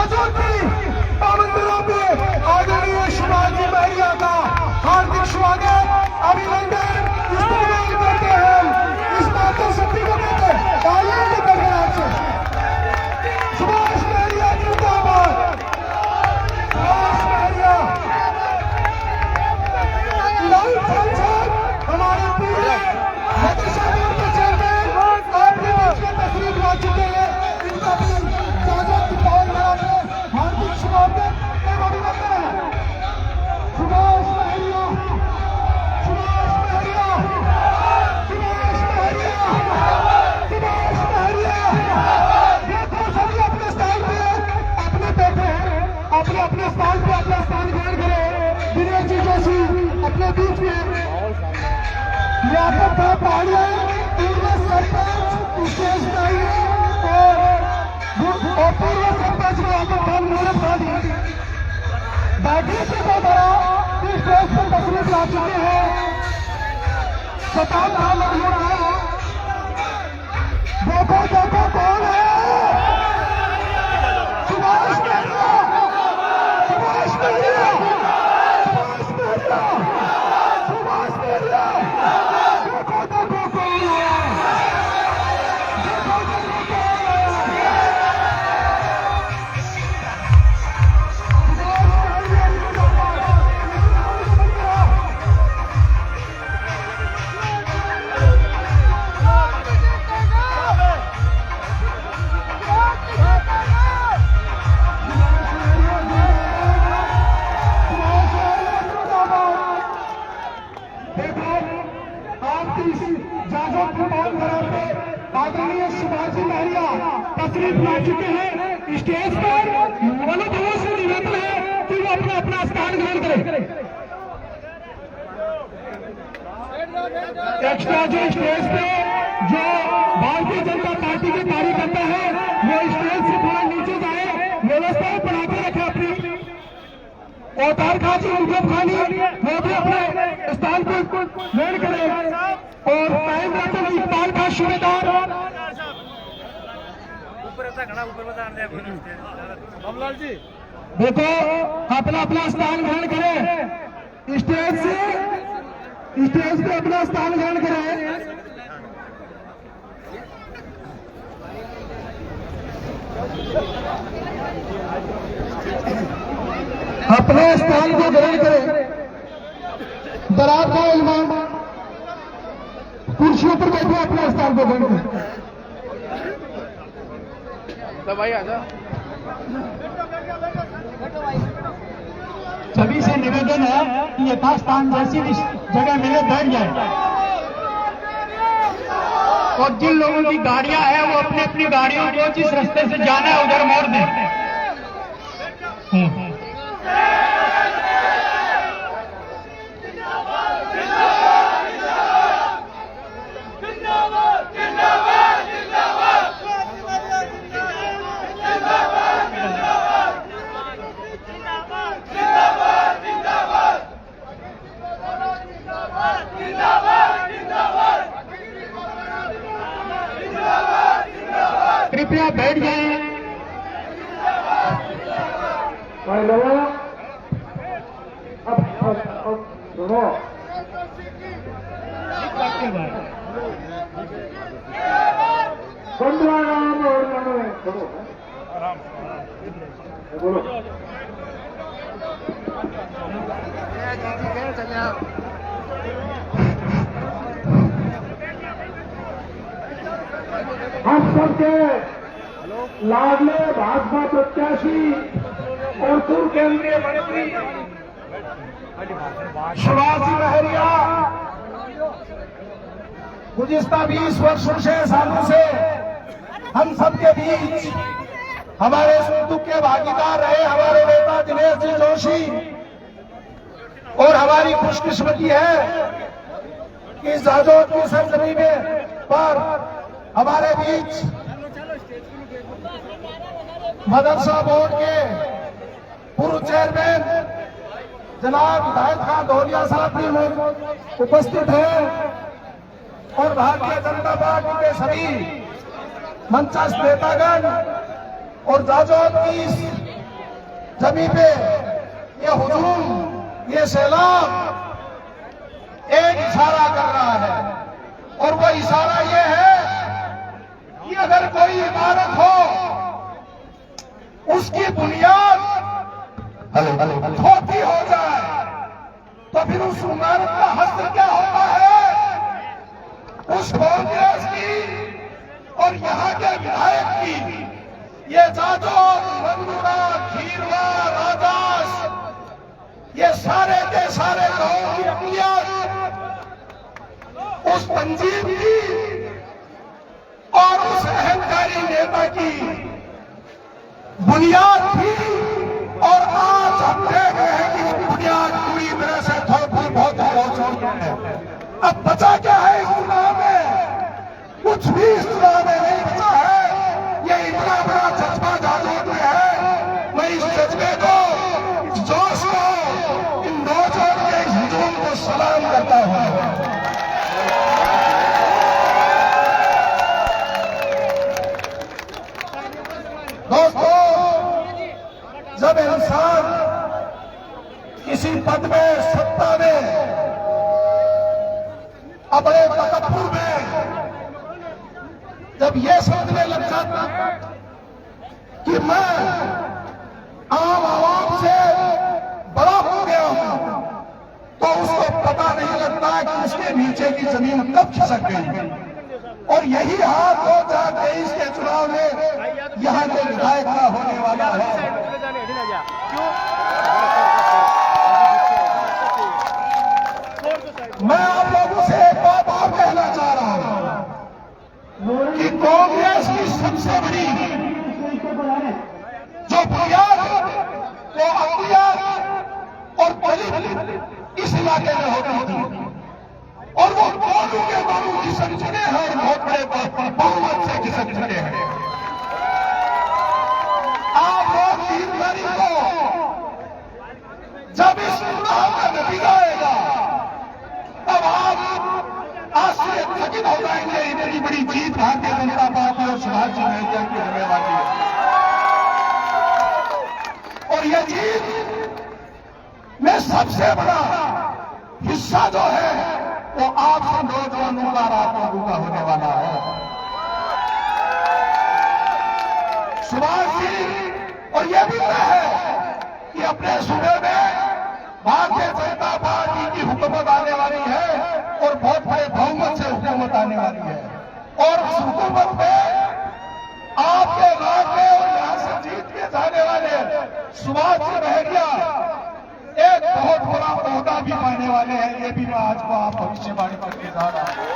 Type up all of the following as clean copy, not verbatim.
जाजोर की पावनदिनों पे आदरणीय शिवाजी महरिया का हार्दिक स्वागत, अभिनंदन, इस्तेमाल करते हैं। इस मातृ शक्ति को कहते हैं तालियों के गड़गड़ाहट से सुभाष महरिया जिंदाबाद। सुभाष महरिया लाल सांसद हमारे पूरे मदरसा बोर्ड के चेयरमैन आपके बीच में तशरीफ ला चुके हैं। इनका भी जाजोर की पावनदिनों पे हार्दिक स्वागत एवं अभिनंदन है। सुभाष महरिया, सुभाष महरिया, सुभाष महरिया, सुभाष महरिया। देखो सभी अपने स्थान पे अपने बैठे हैं, अपने अपने स्थान पे अपना स्थान ग्रहण करें। दिनेश जी जोशी अपने बीच में व्यापक था पहाड़िया पूर्व सरपंच स्टेज पे आइए और पूर्व सरपंच व्यापक खान मुहूर्त खाली बैठने से तो बड़ा इस स्टेज पर तकलीफ ला चुके हैं। सतान नाम मौजूद है। देखो देखो कौन है? सुभाष महरिया, सुभाष महरिया, सुभाष महरिया, सुभाष महरिया। देखो देखो कौन है? देखो देखो कौन है? आदरणीय शिवाजी महरिया तशरीफ ला चुके हैं स्टेज पर। मनोभावों से निवेदन है कि वो अपना अपना स्थान ग्रहण करें। एक्स्ट्रा जो स्टेज पे जो भारतीय जनता पार्टी के कार्यकर्ता है वो स्टेज से थोड़ा नीचे जाए, व्यवस्था बनाकर रखे अपनी। औतार खाजी उनके खानी वो भी अपने स्थान पर ग्रहण करें। और टाइम रतन इकबाल का सूबेदार बाबूलाल जी देखो अपना अपना स्थान ग्रहण करें। स्टेज पे अपना स्थान ग्रहण करें। अपने स्थान को ग्रहण करें। दरार का इल्माम कुर्सियों पर बैठे अपने स्थान को ग्रहण करें। भाई आजा। सभी से निवेदन है कि यथास्थान जैसी भी जगह मिले बैठ जाए। और जिन लोगों की गाड़ियां हैं वो अपनी अपनी गाड़ियों को जिस रास्ते से जाना है उधर मोड़ दें। कृपया बैठ जाएं। बोलो हम सबके लाडले भाजपा प्रत्याशी और पूर्व केंद्रीय मंत्री शिवाजी महरिया गुज़िस्ता 20 वर्षों से सालों से हम सबके बीच हमारे सुख दुख के भागीदार रहे हमारे नेता दिनेश जी जोशी। और हमारी खुशकिस्मती है कि जाजोर की सरजमी में पर हमारे बीच मदरसा बोर्ड के पूर्व चेयरमैन जनाब विधायक खान धोलिया साहब भी उपस्थित हैं और भारतीय जनता पार्टी के सभी मंचस्थ नेतागण और जाजोर की जमीन पे ये हुजूम, ये सैलाब एक इशारा कर रहा है, और वो इशारा ये है कि अगर कोई इमारत हो उसकी बुनियाद खोखी हो जाए तो फिर उस इमारत का हस्र क्या होता है? उस कांग्रेस की और यहाँ के विधायक की ये जादो, मंगूरा, खीरवा, राजास, ये सारे के सारे लोगों की अकलियत उस तंजीम की और उस अहंकारी नेता की बुनियाद थी, और आज हम देख रहे हैं कि बुनियाद पूरी तरह से थोड़ी बहुत हो चुकी है। अब बचा क्या है इस चुनाव में? कुछ भी इस चुनाव में नहीं बचा है। ये इतना बड़ा जज्बा जादू में है। मैं इस जज्बे को, इस जोश को, इन नौजवान के इस हुजूम को सलाम करता हूं। दोस्तों, जब इंसान किसी पद में, सत्ता में, अपने तकब्बुर में जब ये सोचने लग जाता कि मैं आम आवाम से बड़ा हो गया हूं, तो उसको पता नहीं लगता कि उसके नीचे की जमीन कब खिसक गई। और यही हाल 2023 के चुनाव में यहाँ के विधायक का होने वाला है। मैं आप लोगों से एक बात और कहना चाह रहा हूं कि कांग्रेस की सबसे बड़ी जो बुनियाद, वो अकलियत और दलित इस इलाके में होती थी, और वो दोनों के दोनों खिसक चुके हैं और बहुत बड़े बहुमत से खिसक चुके हैं। आप लोग 3 तारीख को जब इस चुनाव का नतीजा आएगा, तब आप आश्चर्यचकित हो जाएंगे इतनी बड़ी जीत भारतीय जनता पार्टी और सुभाष जी महतो की होने वाली है। और यह जीत में सबसे बड़ा हिस्सा जो है वो आप सब नौजवानों का, आप लोगों का होने वाला है। सुभाष जी और यह भी तय है कि अपने सूबे में भारतीय जनता पार्टी की हुकूमत आने वाली है और बहुत बड़े बहुमत से हुकूमत आने वाली है। और उस हुकूमत में आपके इलाके और यहां से जीत के जाने वाले सुभाष जी महरिया एक बहुत बड़ा ओहदा भी पाने वाले हैं। ये भी मैं आज को आप भविष्यवाणी करके जा रहा हूं।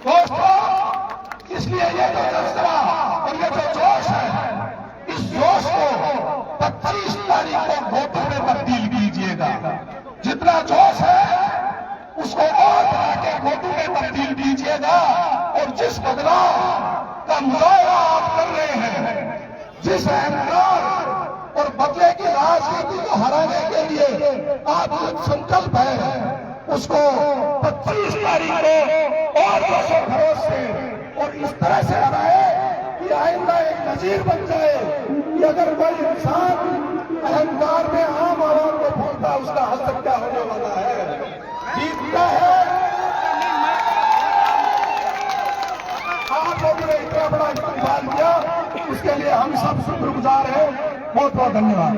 दोस्तों, इसलिए ये जो जज्बा और ये जो जोश है, इस जोश को 25 तारीख को वोटों में तब्दील कीजिएगा। जितना जोश है उसको और बढ़ा के वोटों में तब्दील कीजिएगा। और जिस बदलाव का मुजाहरा आप कर रहे हैं, जिस अहंकार और बदले की राजनीति को हराने के लिए आपका संकल्प है, उसको 25 तारीख को और जोशो खरोश से और इस तरह से हराए कि आइंदा एक नजीर बन जाए कि अगर कोई इंसान अहंकार में आम आवाम को भूलता, उसका हस्र क्या होने वाला है। जीतता है। आप लोगों ने इतना बड़ा इस्तेमाल किया, उसके लिए हम सब शुक्रगुजार हैं। बहुत बहुत धन्यवाद।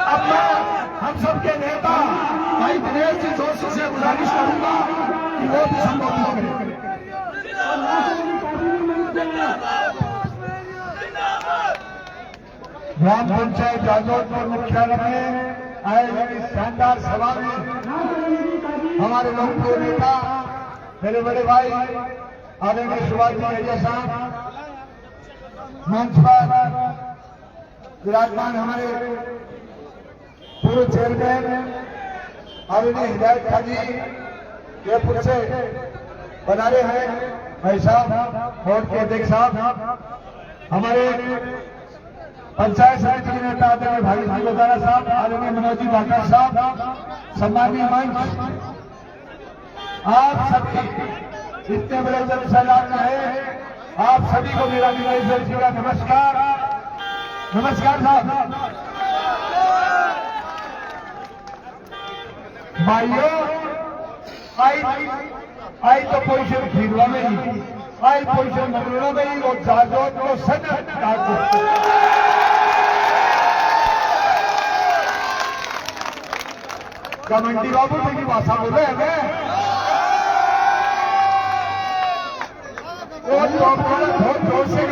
अब मैं हम सबके नेता भाई दिनेश जी जोशी से गुजारिश करूंगा कि वो भी संबोधित करें। ग्राम पंचायत जाजोदपुर मुख्यालय में आयोजित इस शानदार सभा में हमारे लोकप्रिय नेता, मेरे बड़े भाई आदरणीय सुभाष जी महरिया साहब मंच पर विराजमान, हमारे पूर्व चेयरमैन आदरणीय हिदायत खाजी जयपुर से बनारे हैं भाई साहब, बोर्ड के अध्यक्ष साहब, हमारे पंचायत समिति के नेता आदरणीय भाई भागोदारा साहब, आदरणीय मनोज जी वाकर साहब, सम्मानीय मंच, आप सबकी इतने बड़े जन सैलाब में है आप सभी को मेरा विनय जी का नमस्कार। नमस्कार साहब। भाइयों, आई तो पोजिशन खीरवा में ही, आई पोजिशन मंगलों में ही, और जागोत को सदन कमेंटी बाबू की भाषा बोले हैं बहुत जोर से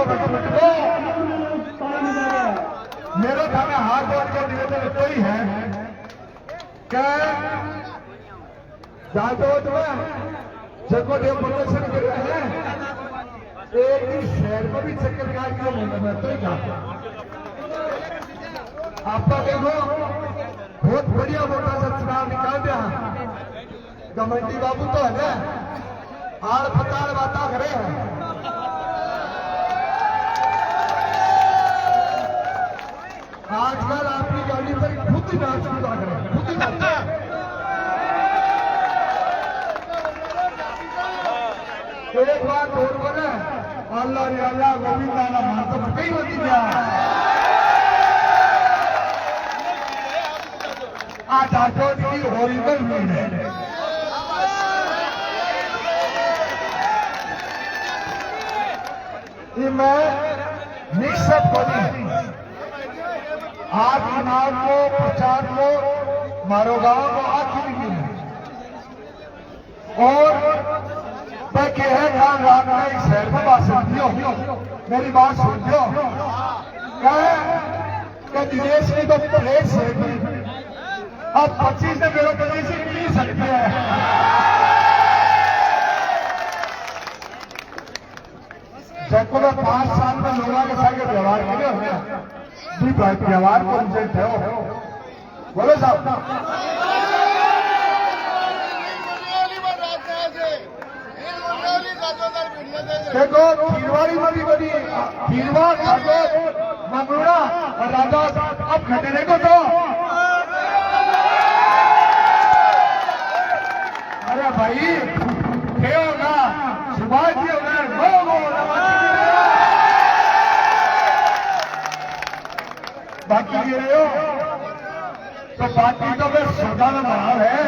मेरे थाने हाथ जोड़ के निवेदन तो ही है कि जागोत में जगह देव प्रदर्शन कर रहे हैं, एक दिन शहर में भी चक्कर काट के मैं तो ही कहा आपका देखो बहुत बढ़िया मोटा सा चुनाव निकाल दिया। कमेटी बाबू तो है ना आड़ पताड़ बाता करे हैं। आजकल आपकी गाड़ी पर खुद ही नाच कूदा करें, खुद ही नाच। एक बात और बोले, अल्लाह रे अल्लाह गोविंद अल्लाह माता कई होती क्या आज जागोत की ओरिजिनल मीन है। ये मैं मिक्सअप करी आज चुनाव को प्रचार को मारो गांव को आखिरी दिन और मैं कह काम रात में एक शहर में बात सुनती हो, मेरी बात सुनती हो क्या दिनेश की तो प्लेट से अब 25 से मेरे 25 से मिल सकते हैं। जब मैं 5 साल में लोगों के साथ व्यवहार किए जी भाई व्यवहार को रिजल्ट है बोले साहब। देखो खीरवाड़ी में भी बनी खीरवा जागोत मंगलोड़ा और राजा अब घटने को तो अरे भाई क्या होगा सुभाष जी होगा बाकी ये रहे हो तो बाकी तो मैं सौदा में बना है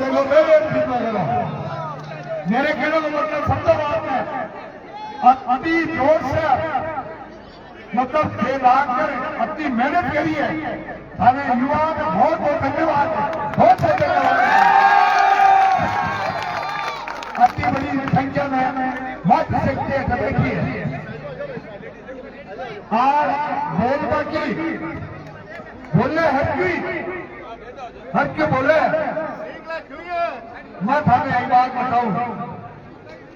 देखो मेरे कहने का मतलब समझो बात है अति जोर से मतलब खेल कर अपनी मेहनत करी है। हमें युवा में बहुत बहुत धन्यवाद बहुत से धन्यवाद। अति बड़ी संख्या में मत सकते हैं देखिए आज बोलता की बोले हर के बोले मैं थाने एक बात बताऊं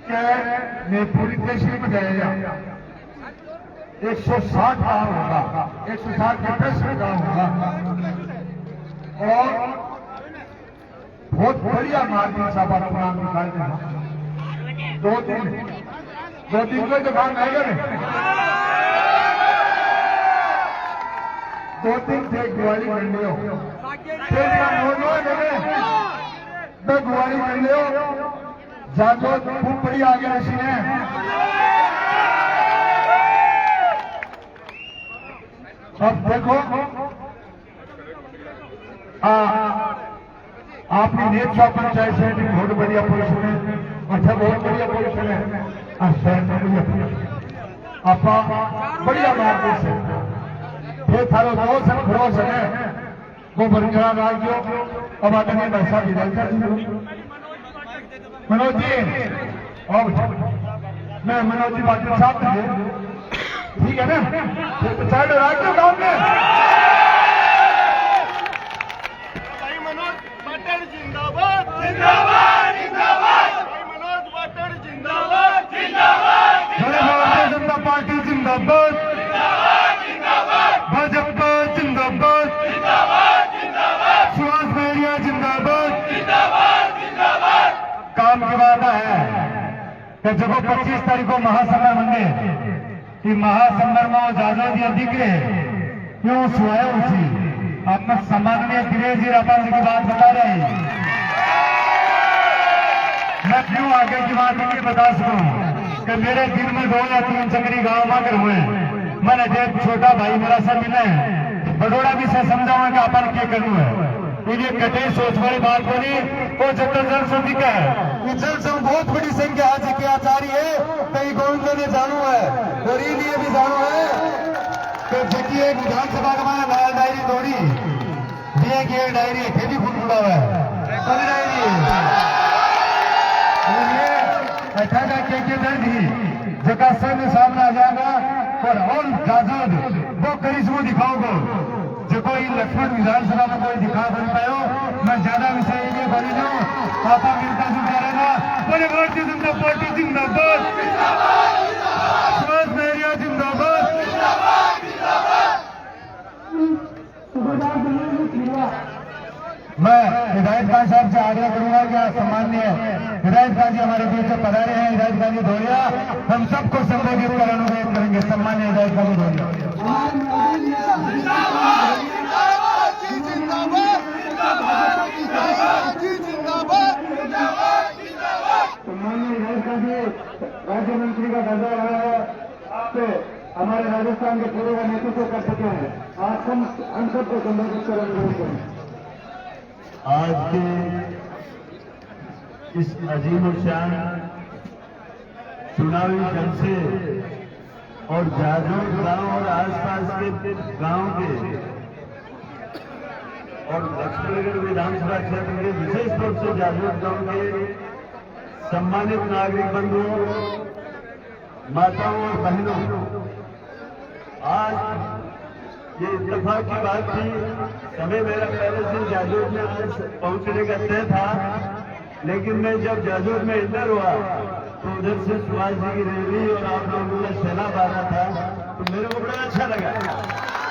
कि मैं पूरी तहसील में जाएगा 160 गांव होगा 160 कैपेसिटी गांव होगा और बहुत बढ़िया मार्जिन सभा प्रोग्राम निकाल देना 2 दिन को तो काम आएगा नहीं 2 दिन से गुआरी कर लियो मैं गुआरी कर लियो जागोत खूब बढ़िया आगे रही है। अब देखो आपकी नेता पंचायत से बहुत बढ़िया पोजिशन है अच्छा बहुत बढ़िया पोजिशन है शहर में बढ़िया पोजिशन आप बढ़िया मार्ग से फिर थारो बहुत सब भरोस है वो बरकरार राज्यों अब आदमी पैसा भी मनोज जी और मैं मनोज जी पाटिल साहब ठीक है ना साइड राज्य गांव में भाई मनोज पाटिल जिंदाबाद जिंदाबाद जिंदाबाद भाई मनोज पाटिल जिंदाबाद जिंदाबाद भारतीय जनता पार्टी जिंदाबाद जिंदाबाद जिंदाबाद भाजपा जिंदाबाद जिंदाबाद जिंदाबाद सुभाष बैरिया जिंदाबाद जिंदाबाद जिंदाबाद काम की बात है कि जब 25 तारीख को महासमर मंदिर कि महासमर में जागोत दिखे क्यों सुहाया उसी आप सम्माननीय दिनेश जी राठौर जी की बात बता रहे हैं। मैं क्यों आगे की बात ये बता सकूं कि मेरे दिन में 2 या 3 चक्री गांव मांगर हुए। मैंने देख छोटा भाई मेरा सब मिले बड़ोड़ा भी से समझावा कि अपन क्या करूं है। ये कटे सोच वाली बात बोली वो जगत जन सुधी का है। ये जनसंघ बहुत बड़ी संख्या आज की आचार्य है कई गोविंद ने जानो है और ये भी जानो है कि जबकि एक विधानसभा का माना लाल डायरी तोड़ी दिए की एक डायरी है भी फुट उड़ा हुआ है कल डायरी अठारह के दर्द ही जगह संग सामने आ जाएगा और जाजूद वो करिश्मो दिखाओगे जो कोई लक्ष्मण विधानसभा में कोई दिखा बन पायो। मैं ज्यादा विषय ये बोली जाऊँ पापा मिलता जुलता रहेगा। बोले भारतीय जनता पार्टी जिंदाबाद, सुभाष महरिया जिंदाबाद। मैं हिदायत खान साहब से आग्रह करूंगा कि सम्मान्य हिदायत खान जी हमारे बीच से पधारे हैं। हिदायत खान जी धोलिया हम सबको संबोधित कर अनुरोध करेंगे। सम्मान्य हिदायत खान जी धोलिया। सम्मान्य हिदायत खान जी राज्य मंत्री का दर्जा रहा है आपसे हमारे राजस्थान के पूर्व का नेतृत्व कर सके हैं। आज हम सबको संबोधित कर अनुरोध करें। आज के इस अजीम शान चुनावी जलसे और जाजूर गांव और आसपास के गांव के और लक्ष्मणगढ़ विधानसभा क्षेत्र के विशेष तौर से जाजूर गांव के सम्मानित नागरिक बंधुओं, माताओं और बहनों, आज ये इत्तेफाक की बात थी। समय मेरा पहले से जाजूर में आज पहुंचने का तय था, लेकिन मैं जब जाजूर में इंटर हुआ तो उधर से सुभाष जी की रैली और आप लोगों ने सेना बांधा था तो मेरे को बड़ा अच्छा लगा।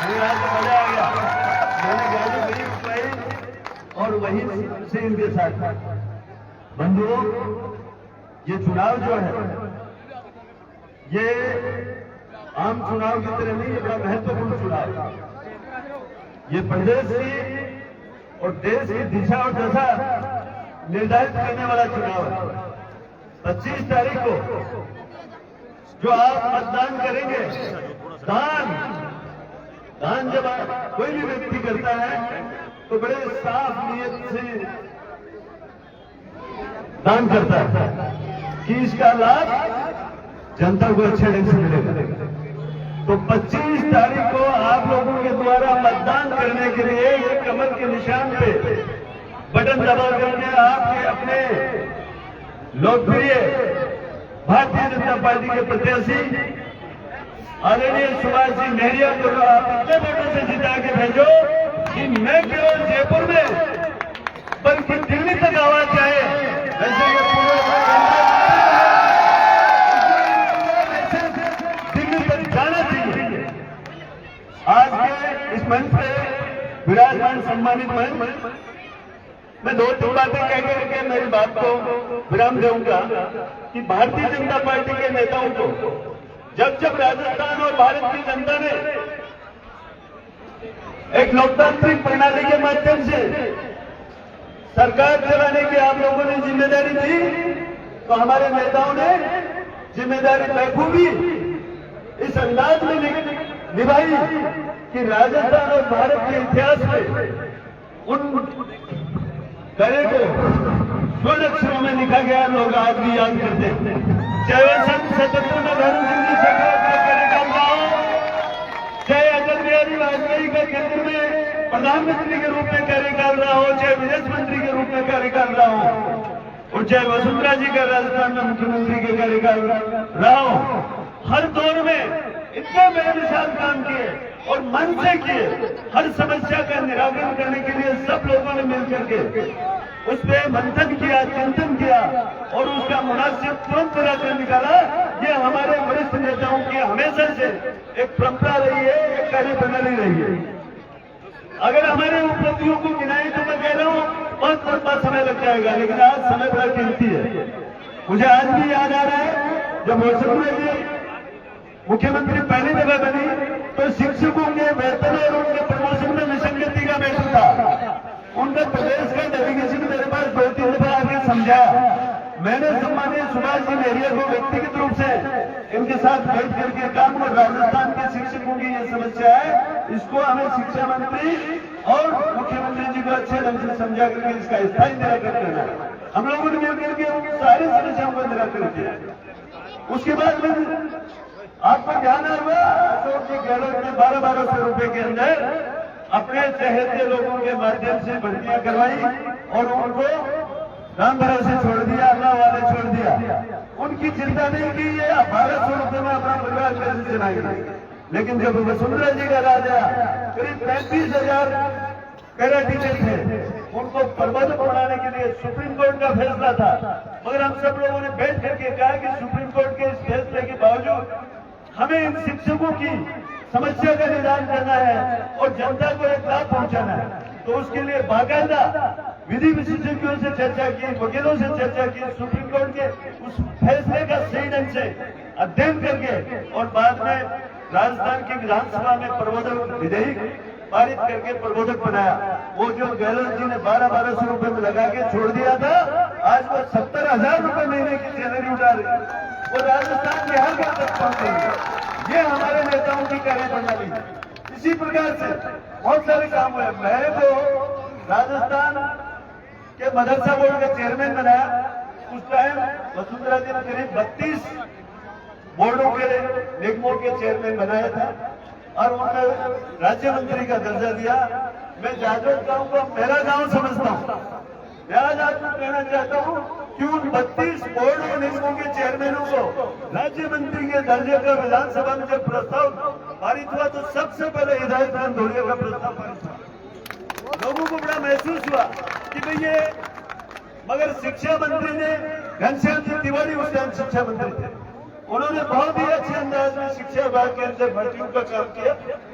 मेरे आज मजा आ गया। मैंने गाड़ी गई पाई और वहीं से इनके साथ बंधुओं, ये चुनाव जो है ये आम चुनाव की तरह नहीं, ये बड़ा महत्वपूर्ण चुनाव। ये प्रदेश की और देश की दिशा और दशा निर्धारित करने वाला चुनाव है। 25 तारीख को जो आप मतदान करेंगे, दान जब कोई भी व्यक्ति करता है तो बड़े साफ नियत से दान करता है कि इसका लाभ जनता को अच्छे ढंग से मिलेगा। तो 25 तारीख को आप लोगों के द्वारा मतदान करने के लिए ये कमल के निशान पे बटन दबा करके आपके अपने लोकप्रिय भारतीय जनता पार्टी के प्रत्याशी आदरणीय सुभाष जी महरिया को आप इतने वोटों से जिता के भेजो कि मैं केवल जयपुर में बल्कि दिल्ली तक आवाज जाए। वैसे ये आज के इस मंच पे विराजमान सम्मानित मंच, मैं 2-3 बातें कह करके मेरी बात को विराम दूंगा कि भारतीय जनता पार्टी के नेताओं को जब राजस्थान और भारत की जनता ने एक लोकतांत्रिक प्रणाली के माध्यम से सरकार चलाने की आप लोगों ने जिम्मेदारी दी, तो हमारे नेताओं ने जिम्मेदारी बखूबी इस अंदाज में निभाई कि राजस्थान और भारत के इतिहास में उन कार्य को स्वर्ण अक्षरों में लिखा गया, लोग आज भी याद करते हैं। चाहे वह सन 77 में धर्म सिंह जी शेखावत का कार्यकाल रहा हो, चाहे अटल बिहारी वाजपेयी का केंद्र में प्रधानमंत्री के रूप में कार्यकाल रहा हो, चाहे विदेश मंत्री के रूप में कार्यकाल रहा हो, और चाहे वसुंधरा जी का राजस्थान में मुख्यमंत्री के कार्यकाल रहा हो, हर दौर में इतने बेमिसाल काम किए और मन से किए। हर समस्या का निराकरण करने के लिए सब लोगों ने मिलकर के उस पर मंथन किया, चिंतन किया और उसका मुनासिब तुरंत पूरा कर निकाला। ये हमारे वरिष्ठ नेताओं की हमेशा से एक परंपरा रही है, एक कार्य प्रणाली रही है। अगर हमारे उपलब्धियों को गिनाए तो मैं कह रहा हूँ बहुत लंबा समय लग जाएगा, लेकिन आज समय बड़ा कीमती है। मुझे आज भी याद आ रहा है जब मौसम में मुख्यमंत्री पहली जगह बनी तो शिक्षकों के वेतन और उनके प्रमोशन में विसंगति का मैटर था। उनका प्रदेश का डेलीगेशन मेरे पास 2-3 दफा आके समझाया। मैंने सम्मानीय सुभाष जी नेहरिया को व्यक्तिगत रूप से इनके साथ बैठ करके काम और राजस्थान के शिक्षकों की ये समस्या है, इसको हमें शिक्षा मंत्री और मुख्यमंत्री जी को अच्छे ढंग से समझा करके इसका स्थायी निराकरण करना है। हम लोगों ने मिल करके उन सारी समस्याओं का निराकरण किया। उसके बाद में आपको ध्यान होगा अशोक जी गहलोत ने 1200 रुपए के अंदर अपने चहेते लोगों के माध्यम से भर्तियां करवाई और उनको राम भरोसे छोड़ दिया, अल्लाह वाले छोड़ दिया। उनकी चिंता नहीं की ये 1200 रुपए में अपना परिवार कैसे चलाएंगे। लेकिन जब वसुंधरा जी का राज आया, करीब 35,000 पैरा टीचर थे, उनको प्रबंध बनाने के लिए सुप्रीम कोर्ट का फैसला था। मगर हम सब लोगों ने बैठ करके कहा कि सुप्रीम कोर्ट के इस फैसले के बावजूद हमें इन शिक्षकों की समस्या का निदान करना है और जनता को एक लाभ पहुंचाना है। तो उसके लिए बाकायदा विधि विशेषज्ञों से चर्चा की, वकीलों से चर्चा की, सुप्रीम कोर्ट के उस फैसले का सही ढंग से अध्ययन करके और बाद में राजस्थान की विधानसभा में प्रबोधक विधेयक पारित करके प्रबोधक बनाया। वो जो गहलोत जी ने 1200 रुपए में लगा के छोड़ दिया था, आज वो 70,000 रुपए महीने की सैलरी उठा रही, वो राजस्थान बिहार के तक पहुंचेंगे। ये हमारे नेताओं की कार्यप्रणाली है। इसी प्रकार से बहुत सारे काम हुए। मैं तो राजस्थान के मदरसा बोर्ड का चेयरमैन बनाया। उस टाइम वसुंधरा जी ने करीब 32 बोर्डों के निगमों के चेयरमैन बनाया था और उन्हें राज्य मंत्री का दर्जा दिया। मैं जाजोद गांव को मेरा गांव समझता हूँ। मैं आज आपको कहना चाहता हूँ कि उन 32 बोर्ड और निगमों के चेयरमैनों को राज्य मंत्री के दर्जे का विधानसभा में जब प्रस्ताव पारित हुआ तो सबसे पहले हिदायत खान धोलिया का प्रस्ताव पारित हुआ। लोगों को बड़ा महसूस हुआ कि भाई ये, मगर शिक्षा मंत्री ने घनश्याम जी तिवारी उस टाइम शिक्षा मंत्री थे, उन्होंने बहुत ही अच्छे अंदाज में शिक्षा विभाग के अंदर भर्तियों का काम किया,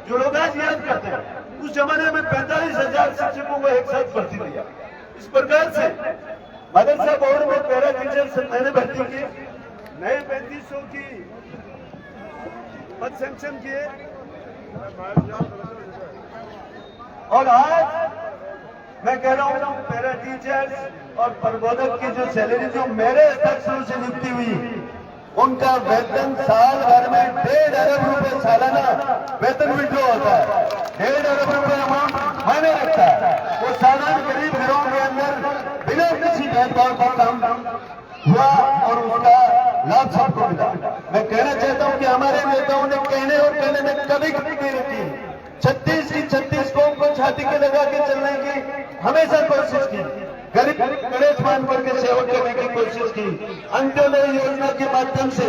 जो लोग आज याद करते हैं। उस जमाने में 45,000 शिक्षकों को एक साथ भर्ती दिया। इस प्रकार से मदरसा बोर्ड में पैरा टीचर मैंने भर्ती किए, नए 3500 की पद सैंक्शन किए और आज मैं कह रहा हूं पैरा टीचर्स और प्रबोधक की जो सैलरी जो मेरे हस्ताक्षरों से नियुक्ति हुई, उनका वेतन साल भर में 1.5 अरब रुपए सालाना वेतन विड्रॉ होता है। 1.5 अरब रुपए अमाउंट मायने रखता है। वो साधारण गरीब घरों के अंदर बिना किसी भेदभाव का काम हुआ और उसका लाभ सबको मिला। मैं कहना चाहता हूं कि हमारे नेताओं ने कहने और कहने में कभी कभी नहीं रखी। 36 की 36 कौम को छाती के लगा के चलने की हमेशा कोशिश की, गरीब गणेश मान करके सेवक करने की कोशिश की। अंत्योदय योजना के माध्यम से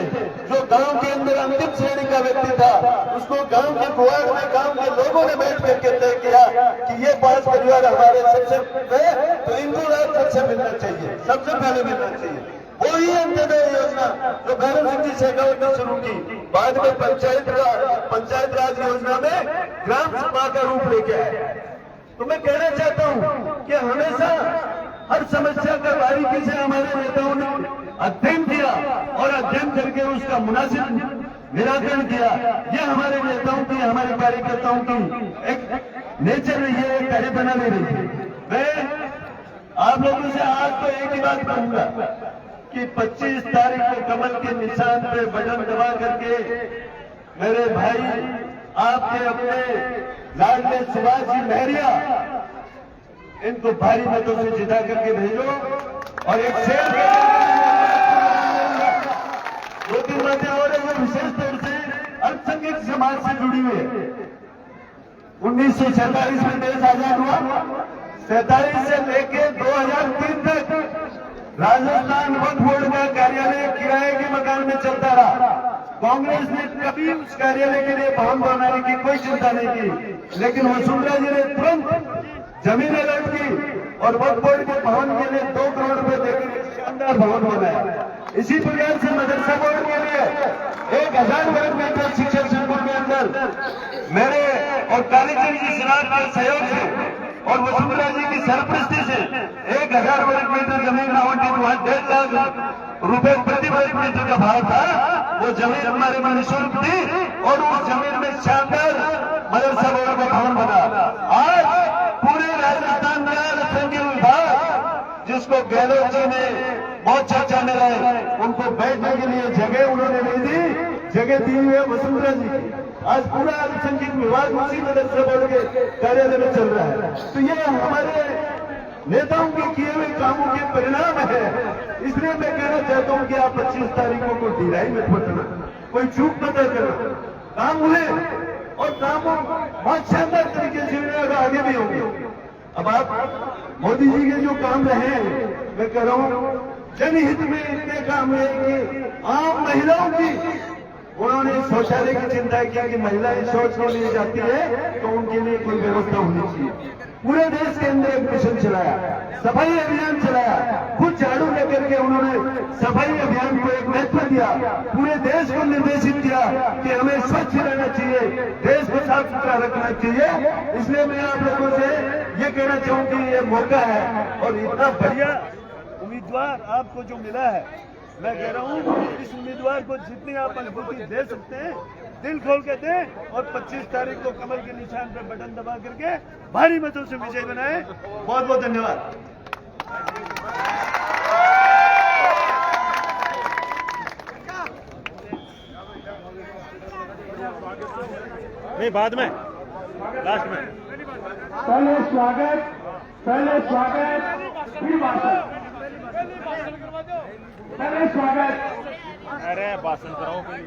जो गांव के अंदर अंतिम श्रेणी का व्यक्ति था, उसको गांव के कुआर में गांव के लोगों ने बैठ करके तय किया कि ये 5 परिवार हमारे सबसे तो इनको लाभ सबसे मिलना चाहिए, सबसे पहले मिलना चाहिए। वही अंत्योदय योजना जो भैरव सिंह जी शेखावत ने शुरू की, बाद में पंचायत राज योजना में ग्राम सभा का रूप लेके आए। तो मैं कहना चाहता हूं कि हमेशा हर समस्या का बारीकी से हमारे नेताओं ने अध्ययन किया और अध्ययन करके उसका मुनासिब निराकरण किया। ये हमारे नेताओं की, हमारे कार्यकर्ताओं की एक नेचर रही है, एक कार्यप्रणाली रही है। मैं आप लोगों से आज तो एक ही बात कहूंगा कि 25 तारीख को कमल के निशान पे बटन दबा करके मेरे भाई आपके अपने लाडले सुभाष जी नेहरिया, इनको भारी मतों से जिता करके भेजो और एक शेर 2-3 बातें और है जो विशेष तौर से अल्पसंख्यक समाज से जुड़ी हुई है। 1947 में देश आजाद हुआ, 47 से लेके 2003 तक राजस्थान वक्फ बोर्ड का कार्यालय किराए के मकान में चलता रहा। कांग्रेस ने कभी उस कार्यालय के लिए भवन बनाने की कोई चिंता नहीं की, लेकिन वसुंधरा जी ने तुरंत जमीन अलर्ट की और वक्फ बोर्ड के भवन के लिए 2 करोड़ रुपए देकर शानदार भवन बनाया। इसी प्रकार से मदरसा बोर्ड के लिए 1000 वर्ग मीटर शिक्षण संकुल के अंदर मेरे और कालीचंद जी सिराज के सहयोग से और वसुंधरा जी की सरपरस्ती से 1000 वर्ग मीटर जमीन आवंटित हुआ। 1.5 लाख रुपए प्रति वर्ग मीटर का भाव था। वो जमीन हमारे में निःशुल्क थी और उस जमीन में शानदार मदरसा बोर्ड का भवन बना। आज पूरे राजस्थान में अल्पसंख्यक विभाग जिसको गहलोत जी ने बहुत चर्चा में रहे, उनको बैठने के लिए जगह उन्होंने नहीं दी, जगह दी हुई है वसुंधरा जी की। आज पूरा अल्पसंख्यक विभाग उसी मदरसा बोर्ड के कार्यालय में चल रहा है। तो ये हमारे नेताओं के किए हुए कामों के परिणाम है। इसलिए मैं कहना चाहता हूं कि आप 25 तारीखों को ढिलाई में पहुंचना, कोई चूक मत करना, काम हुए और कामों बहुत शानदार तरीके से हुए और आगे भी होंगे। अब आप मोदी जी के जो काम रहे मैं कह रहा हूं जनहित में इतने काम हुए कि आम महिलाओं की उन्होंने शौचालय की चिंता की कि महिलाएं शौच के लिए जाती है तो उनके लिए कोई व्यवस्था होनी चाहिए। पूरे देश के अंदर एक मिशन चलाया, सफाई अभियान चलाया, खुद झाड़ू लेकर के उन्होंने सफाई अभियान को एक महत्व दिया, पूरे देश को निर्देशित किया कि हमें स्वच्छ रहना चाहिए, देश को साफ सुथरा रखना चाहिए। इसलिए मैं आप लोगों से ये कहना चाहूँ कि ये मौका है और इतना बढ़िया उम्मीदवार आपको जो मिला है, मैं कह रहा हूँ इस उम्मीदवार को जितनी आप मजबूती दे सकते हैं दिल खोल के दें और 25 तारीख को कमल के निशान पर बटन दबा करके भारी मतों से विजय बनाएं। बहुत बहुत धन्यवाद। नहीं, बाद में, लास्ट में। पहले स्वागत फिर भाषण। पहले स्वागत। अरे भाषण कराओ कोई।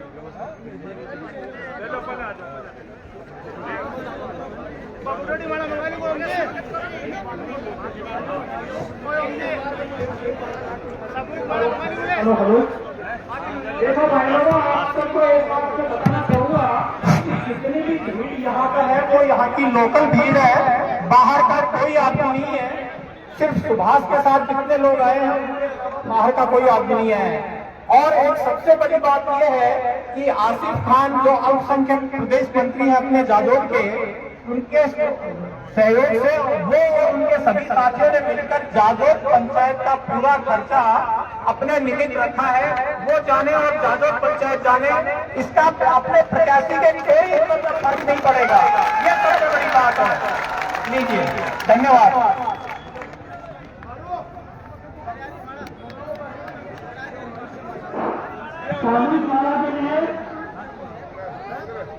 हेलो हेलो, देखो भाई लोगों, आप सबको एक बात से बताना चाहूंगा कि जितनी भी भीड़ यहाँ का है वो यहाँ की लोकल भीड़ है, बाहर का कोई आदमी नहीं है। सिर्फ सुभाष के साथ जितने लोग आए हैं बाहर का कोई आदमी नहीं है। और एक सबसे बड़ी बात यह है कि आसिफ खान जो अल्पसंख्यक प्रदेश मंत्री हैं अपने जाजोर के, उनके सहयोग से वो और उनके सभी साथियों ने मिलकर जाजोर पंचायत का पूरा खर्चा अपने निमित्त रखा है। वो जाने और जाजोर पंचायत जाने, इसका अपने प्रत्याशी के कोई फर्क नहीं पड़ेगा। ये सबसे बड़ी बात है। लीजिए, धन्यवाद। कानून माला के लिए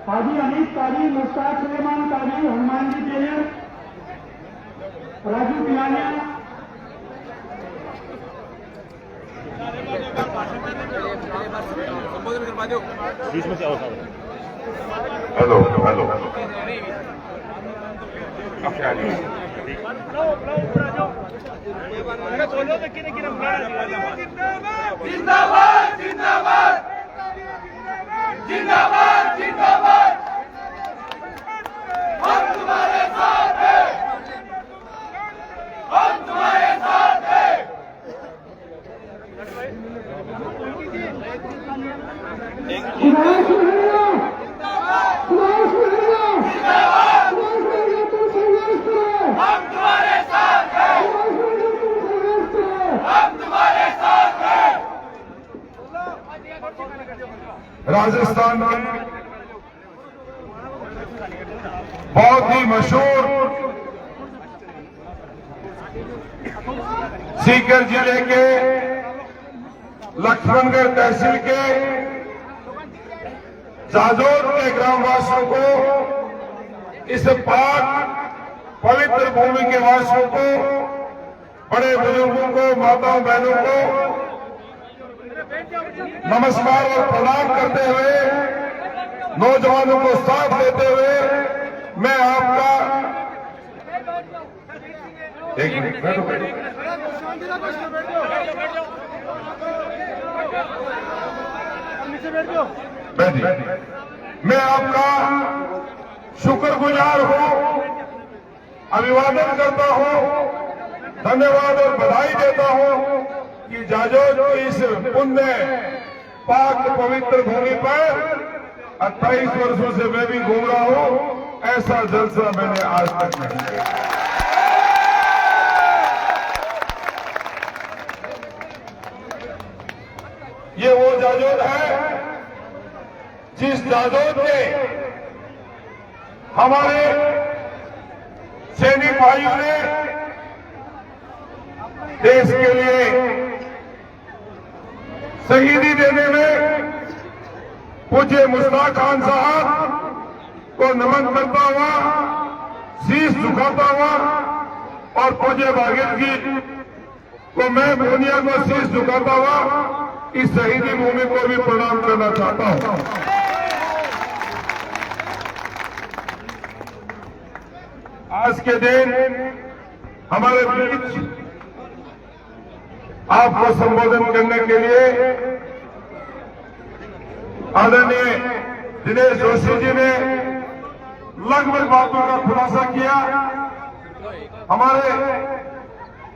हाजी अनीस कारी, मुश्ताक सुलेमान कारी, हनुमान जी टेलर, राजू पिलानिया। बीच में से आओ। हेलो हेलो, जिंदाबाद जिंदाबाद जिंदाबाद जिंदाबाद, हम तुम्हारे साथ हैं, हम तुम्हारे साथ हैं। हम तुम्हारे साथ हैं, हम तुम्हारे साथ हैं। राजस्थान के बहुत ही मशहूर सीकर जिले के लक्ष्मणगढ़ तहसील के जाजोर के ग्रामवासियों को, इस पाक पवित्र भूमि के वासियों को, बड़े बुजुर्गों को, माताओं बहनों को नमस्कार और प्रणाम करते हुए, नौजवानों को साथ देते हुए मैं आपका एक मिनट बैठो बैठिए, मैं आपका शुक्रगुजार हूं, अभिवादन करता हूं, धन्यवाद और बधाई देता हूं कि जाजोर की इस पुण्य पाक पवित्र भूमि पर 28 वर्षों से मैं भी घूम रहा हूं, ऐसा जलसा मैंने आज तक नहीं देखा। ये वो जाजोर है जिस जाजोर ने हमारे सैनिक भाइयों ने देश के लिए शहीदी देने में पूज्य मुश्ताक खान साहब को नमन करता हुआ, शीश झुकाता हुआ और पूज्य भागीरथ जी को मैं दुनिया को शीश झुकाता हुआ इस शहीदी भूमि को भी प्रणाम करना चाहता हूं। आज के दिन हमारे बीच आपको संबोधन करने के लिए आदरणीय दिनेश जोशी जी ने लगभग बातों का खुलासा किया। हमारे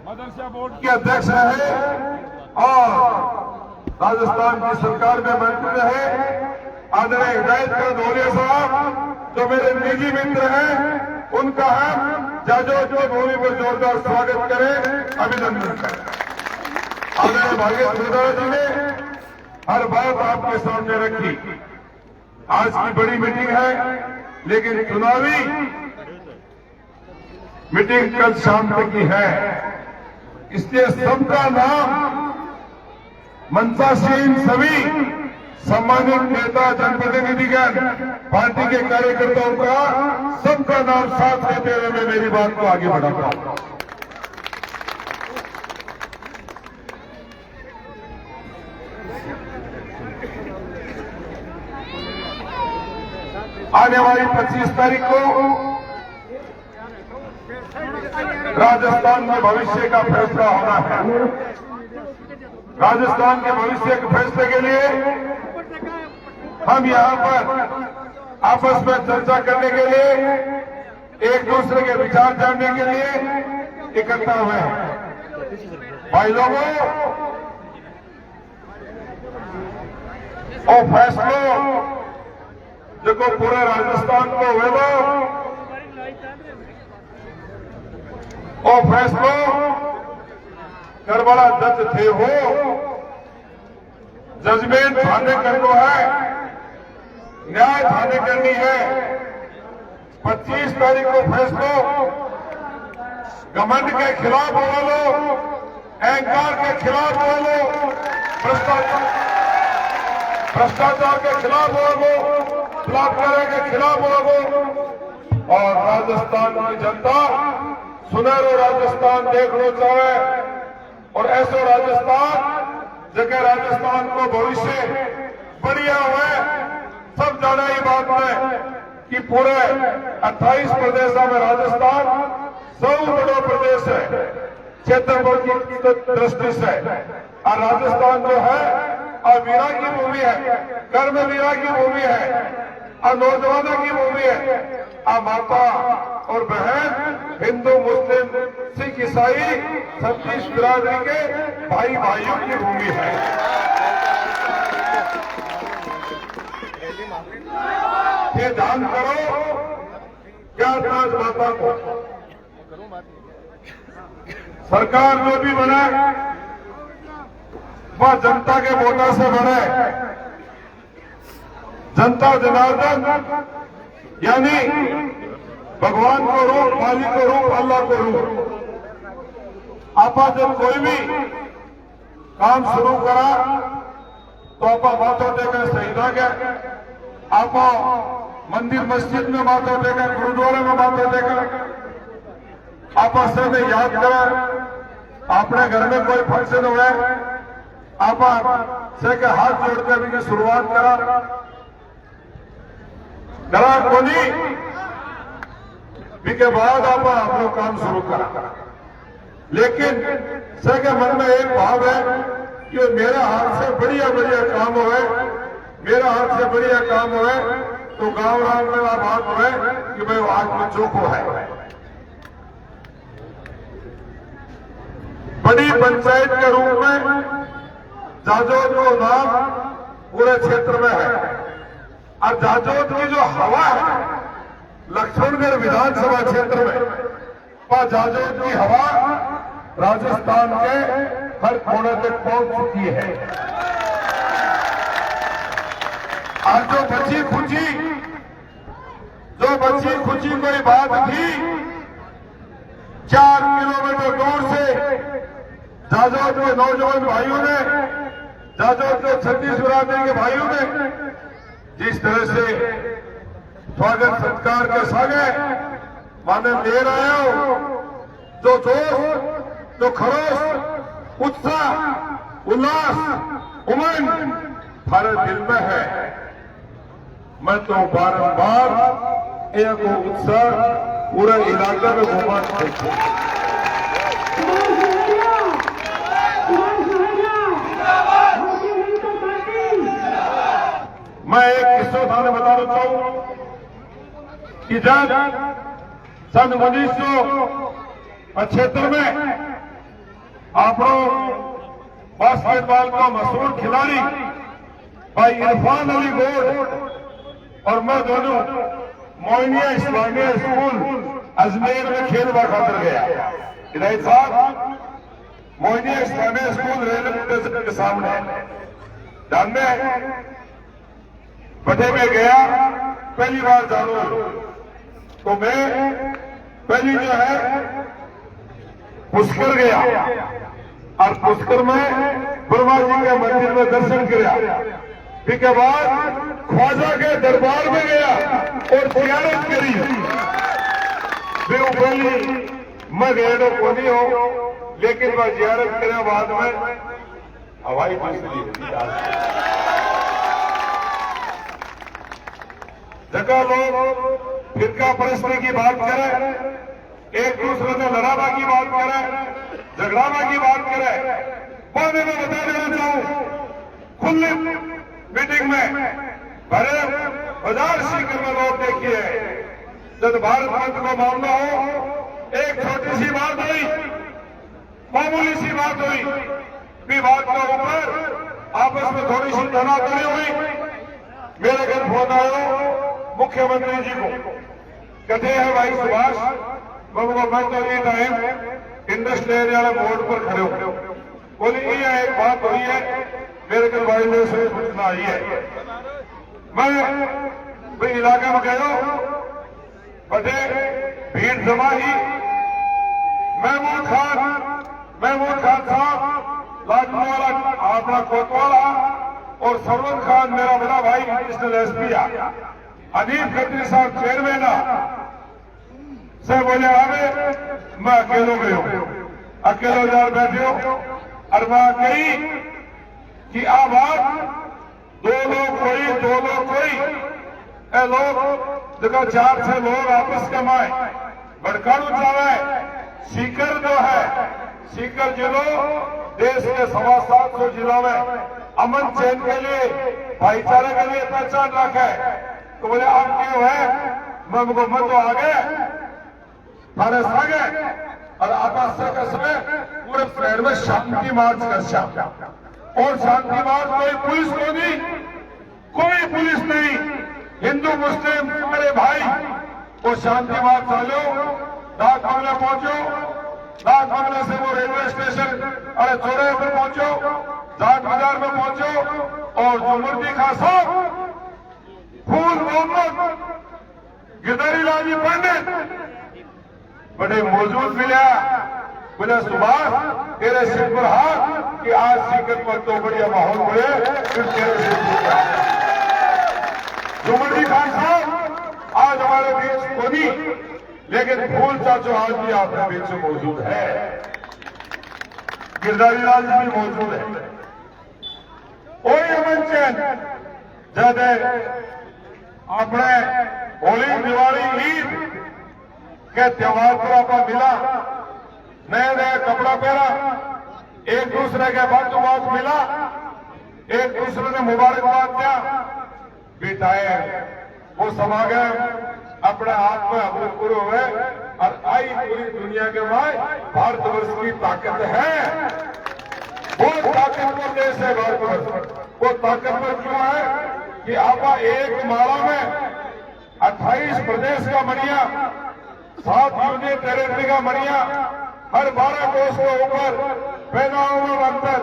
मदरसा बोर्ड के अध्यक्ष रहे और राजस्थान की सरकार में मंत्री रहे आदरणीय हिदायत धोलिया साहब जो मेरे निजी मित्र हैं, उनका हम जाजोद की भूमि पर जोरदार स्वागत करें, अभिनंदन करें। आदरणीय भागीरथ जी ने हर बात आपके सामने रखी। आज की बड़ी मीटिंग है, लेकिन चुनावी मीटिंग कल शाम तक की है, इसलिए सबका नाम मंचासीन सभी सम्मानित नेता, जनप्रतिनिधिगण, पार्टी के कार्यकर्ताओं का सबका नाम साथ लेते हुए मैं मेरी बात को आगे बढ़ाता हूं। आने वाली 25 तारीख को राजस्थान के भविष्य का फैसला होना है। राजस्थान के भविष्य के फैसले के लिए हम यहां पर आपस में चर्चा करने के लिए, एक दूसरे के विचार जानने के लिए इकट्ठा हुए हैं। भाई लोगों, और फैसलों जो पूरे राजस्थान को हुए और फैसलों करबला जज थे हो, जजमेंट थाने करना है, न्याय थाने करनी है। 25 तारीख को फैसलों घमंड के खिलाफ बोलो, अहंकार के खिलाफ बोलो, भ्रष्टाचार के खिलाफ बोलो, बलात्कार के खिलाफ बोलो और राजस्थान की जनता सुनहरो राजस्थान देखना चाहे और ऐसा राजस्थान जगह राजस्थान को भविष्य बढ़िया हुए। सब जाना ही बात है कि पूरे 28 प्रदेशों में राजस्थान सबसे बड़ा प्रदेश है क्षेत्रफल की दृष्टि से। और राजस्थान जो है और वीरा की भूमि है, कर्म वीरा की भूमि है और नौजवानों की भूमि है। और माता और बहन, हिंदू, मुस्लिम, सिख, ईसाई 36 बिरादरी के भाई भाइयों की भूमि है। ये ध्यान करो क्या राज माता को सरकार जो भी बने वह जनता के वोटा से बने। जनता जनार्दन यानी भगवान को रूप, मालिक को रूप, अल्लाह को रूप। आपा जब कोई भी काम शुरू करा तो आपा माथा टेकर शहीदा गया, आपा मंदिर मस्जिद में माथा टेकर, गुरुद्वारे में माथा टेकर, आपा से में याद करा, अपने घर में कोई फंक्शन हुए आपा से के हाथ जोड़कर भी शुरुआत करा कोनी भी के बाद आप अपना काम शुरू करा। लेकिन से के मन में एक भाव है कि मेरे हाथ से बढ़िया बढ़िया काम हुए, मेरा हाथ से बढ़िया काम हुए तो गांव राम में बात हुए कि भाई वो हाथ में चौको है। बड़ी पंचायत के रूप में जाजोद को नाम पूरे क्षेत्र में है और जाजोद की जो हवा है लक्ष्मणगढ़ विधानसभा क्षेत्र में, वह जाजोद की हवा राजस्थान के हर कोने तक पहुंच चुकी है। और जो बची खुची कोई बात थी 4 किलोमीटर दूर से जाजौर के नौजवान भाइयों ने, जाजौर के छत्तीस बिरादरी के भाइयों ने जिस तरह से स्वागत सत्कार के संगे माने ले रहे हो, जो जोश, जो खरोश, उत्साह, उल्लास, उमंग हमारे दिल में है। मैं तो बारंबार एक उत्साह पूरे इलाके में घुमा देखूं। मैं एक किस्सा थाने बताना चाहूं कि जब सन 1975 में आपको बास्केटबॉल का मशहूर खिलाड़ी भाई इरफान अली गोड और मैं दोनों मोइनिया इस्लामिया स्कूल अजमेर में खेलवा खातर गया। हिदायत साहब Moinia Islamia school railway station के सामने जानने बटे में गया, पहली बार जानू तो मैं पहली जो है पुष्कर गया और पुष्कर में ब्रह्मा जी के मंदिर में दर्शन किया। फिर के बाद ख्वाजा के दरबार में गया और जियारत करी। फिर पहली मैं गए को नहीं हो, लेकिन वह जियारत करे बाद में हवाई दूसरी जगह लोग फिरका परस्ती की बात करें, एक दूसरे से लड़ावा की बात करें, झगड़ावा की बात करें। और मैं बता देना चाहूं, खुली मीटिंग में भरे बाजार सीकर में लोग देखिए, जब भारत बंद का मामला हो, एक छोटी सी बात हुई, मामूली सी बात हुई, विवाद के ऊपर आपस में थोड़ी सी तनातनी हुई। मेरे घर फोन आया मुख्यमंत्री जी को, कहते हैं भाई सुभाष मैं तो ये टाइम इंडस्ट्रियल एरिया बोर्ड पर खड़े हो, बोले ये एक बात हुई है, मेरे घर भाई ने से सूचना आई है। मैं इलाके में गया, बटे भीड़ जमा ही। महमूद खान साहब लाजवाला अपना कोतवाला और सरवन खान मेरा बड़ा भाई एडिशनल एसपी हनीफ खत्री साहब चेयरमैन से बोले आवे, मैं अकेलो गयो, अकेलो जार बैठे हो और वहां कही कि अब दो लोग कोई ए लोग जगह 4-6 लोग आपस कमाए भड़काड़ू चावे। सीकर जो है, सीकर जिलों देश के 750 जिलों में अमन चैन के लिए, भाईचारे के लिए पहचान रखे। तो बोले आप क्यों है, मैं तो आ गए थाने सागे और आपस के समय पूरे शहर में शांति मार्च कर शाम और शांति मार्च कोई पुलिस को नहीं, कोई पुलिस नहीं, हिंदू मुस्लिम मेरे भाई वो शांति मार्च चालो, डाक बंगले पहुंचो, डाक बंगले से वो रेलवे स्टेशन अरे चौराहे पर पहुंचो, डाक बाजार में पहुंचो और जो मूर्ति खा साहब फूल मोहम्मद गिरधारी लाल जी पंडित बड़े मौजूद मिला। बोले सुभाष तेरे सिर पर हाथ कि आज सीकर पर तो बढ़िया माहौल हुए, फिर तेरे सिर जुमर खान साहब आज हमारे बीच को नहीं, लेकिन फूल चाचो आज भी आपके बीच में मौजूद है, गिरधारी लाल जी भी मौजूद है। कोई अमन चैन ज्यादा अपने होली दिवाली ईद के त्योहार पर आपका मिला, नए नए कपड़ा पहना, एक दूसरे के बातों बात मिला, एक दूसरे ने मुबारकबाद दिया, बिताए वो समागम अपने हाथ में अभूतपूर्व हुए और आई पूरी दुनिया के भाई भारतवर्ष की ताकत है, बहुत ताकतवर देश है भारतवर्ष। वो ताकतवर क्यों है कि आपका एक माला में 28 प्रदेश का मणिया, 7 यूनियन टेरिटरी का मणिया, हर 12 कोस के ऊपर पहनावों में अंतर,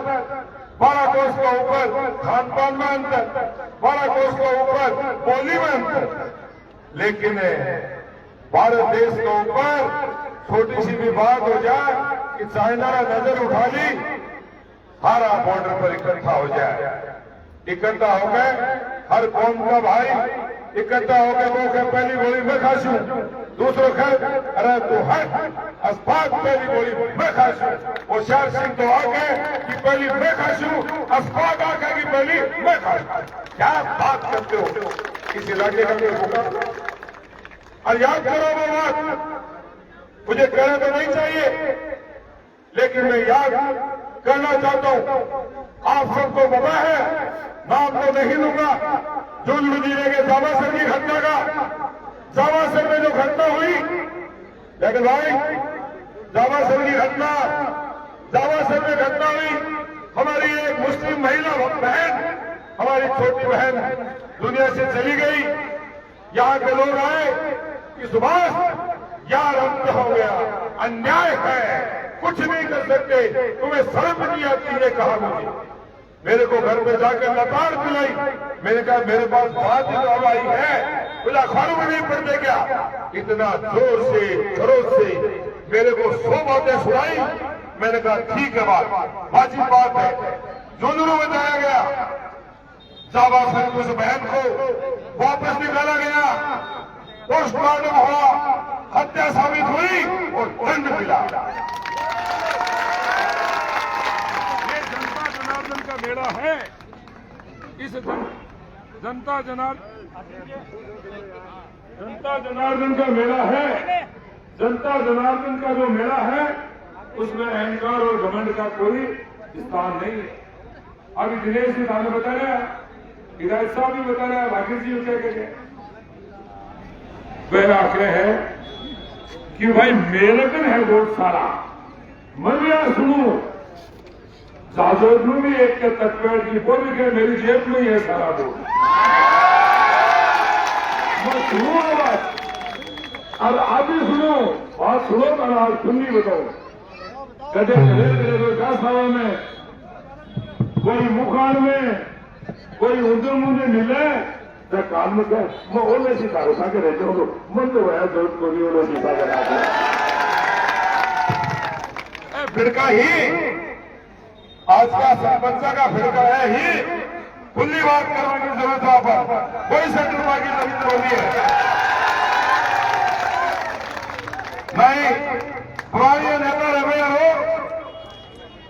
12 कोस के ऊपर खान पान में अंतर, 12 कोस के ऊपर बोली में अंतर। लेकिन भारत देश के ऊपर छोटी सी भी बात हो जाए कि चाइना ने नजर उठा ली सारा बॉर्डर पर इकट्ठा हो जाए। इकट्ठा हो गए, हर कौम का भाई इकट्ठा हो गए। वो कहे पहली गोली मैं खाशू, दूसरों कहे अरे तू हट, अस्पाक पहली गोली मैं खाशू। होशियार सिंह तो आगे कि पहली मैं खाशू, अस्पाक आगे की पहली मैं खाशू। क्या बात करते हो इस इलाके का लोगों? और याद करो वो बात, मुझे कहना तो नहीं चाहिए, लेकिन मैं याद करना चाहता हूं। आप सबको पता है, नाम तो नहीं लूंगा, जुल्म जिले के जावासर की घटना का, जावासर में जो घटना हुई, लेकिन भाई जावासर की घटना, जावासर में घटना हुई, हमारी एक मुस्लिम महिला बहन, हमारी छोटी बहन दुनिया से चली गई। यहां के लोग आए कि सुभाष यार अंत हो गया, अन्याय है, कुछ नहीं कर सकते, तुम्हें शर्म नहीं आती है, कहा मुझे। मेरे को घर पे जाकर लताड़ पिलाई। मैंने कहा मेरे पास बात ही तो आई है, बोला अखबारों में नहीं पढ़ते क्या? इतना जोर से खरोच से मेरे को 100 बातें सुनाई। मैंने कहा ठीक है, बात वाजिब बात है। जुलूम में जाया गया, जावासर की उस बहन को वापस निकाला गया, पोस्टमार्टम हुआ, हत्या साबित हुई और दंड मिला। ये जनता जनार्दन का बेड़ा है। इस जनता जनार्दन का मेला है। जनता जनार्दन का जो मेला है, उसमें अहंकार और घमंड का कोई स्थान नहीं है। अभी दिनेश जी ने बताया, हिदायत साहब भी बता रहा है, भाग्य जी क्या कहे, वह आग्रह है कि भाई मेरे कन है वोट सारा, मैं भी यार सुनू, जाजोद में भी एक के तकबैठ की बोल के मेरी जेब में ही है सारा वोट, मैं सुनू बात। अब आप भी सुनो, बात सुनो, मैं आज सुननी बताओ। कदे सभा में कोई मुखान में कोई उधर मुझे मिले तो काल में कह मैं ओले सीता उठा के रहते हूँ, मन तो वह दोस्त को भी ओले सीता करा दिया। फिरका ही आज का सरपंच का फिरका है ही, खुली बात करने की जरूरत है। पर कोई सेटलमेंट की जरूरत होती है नहीं। पुराने नेता रहे हो,